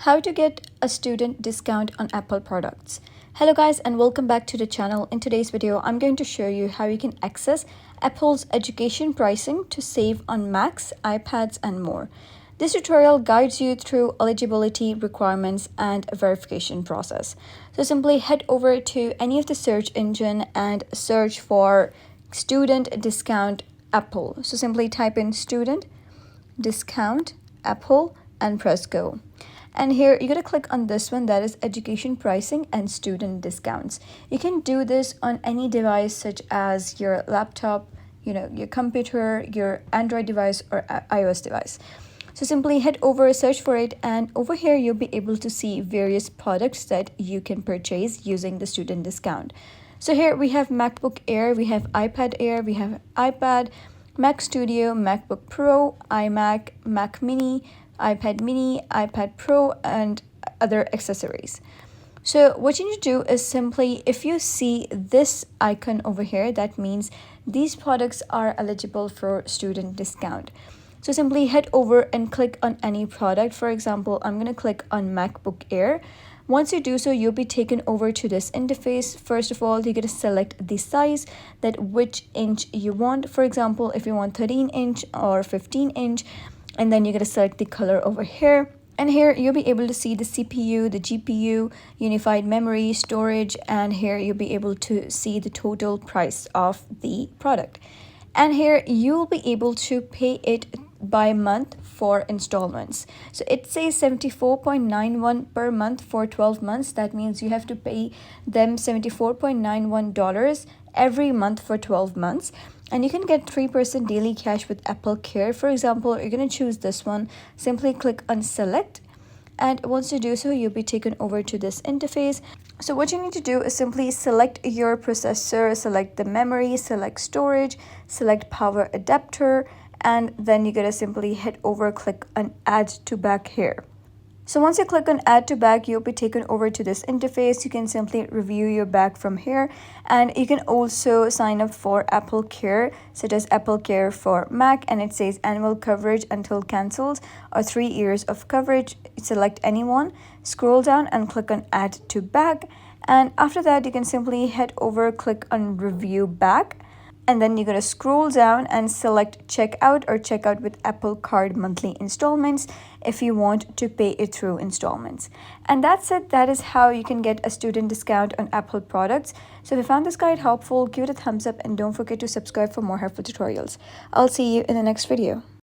How to get a student discount on Apple products. Hello guys, and welcome back to the channel. In today's video, I'm going to show you how you can access Apple's education pricing to save on Macs, iPads, and more. This tutorial guides you through eligibility requirements and verification process. So simply head over to any of the search engine and search for student discount Apple. So simply type in student discount Apple and press go. And here you're going to click on this one, that is education pricing and student discounts. You can do this on any device such as your laptop, your computer, your Android device, or iOS device. So simply head over, search for it, and over here you'll be able to see various products that you can purchase using the student discount. So here we have MacBook Air, we have iPad Air, we have iPad, Mac Studio, MacBook Pro, iMac, Mac Mini, iPad Mini, iPad Pro, and other accessories. So what you need to do is simply, if you see this icon over here, that means these products are eligible for student discount. So simply head over and click on any product. For example, I'm going to click on MacBook Air. Once you do so, you'll be taken over to this interface. First of all, you're going to select the size, that which inch you want. For example, if you want 13-inch or 15-inch, and then you're going to select the color over here. And here you'll be able to see the CPU, the GPU, unified memory, storage, and here you'll be able to see the total price of the product. And here you'll be able to pay it by month for installments. So it says $74.91 per month for 12 months. That means you have to pay them $74.91 every month for 12 months. And you can get 3% daily cash with Apple Care. For example, you're going to choose this one. Simply click on select. And once you do so, you'll be taken over to this interface. So what you need to do is simply select your processor, select the memory, select storage, select power adapter, and then you're going to simply head over, click on add to back here. So once you click on add to back, you'll be taken over to this interface. You can simply review your bag from here, and you can also sign up for Apple Care, such as Apple Care for Mac, and it says annual coverage until cancelled or 3 years of coverage. Select anyone, scroll down and click on add to bag, and after that you can simply head over, click on review bag. And then you're going to scroll down and select checkout or checkout with Apple Card monthly installments if you want to pay it through installments. And that's it. That is how you can get a student discount on Apple products. So if you found this guide helpful, give it a thumbs up and don't forget to subscribe for more helpful tutorials. I'll see you in the next video.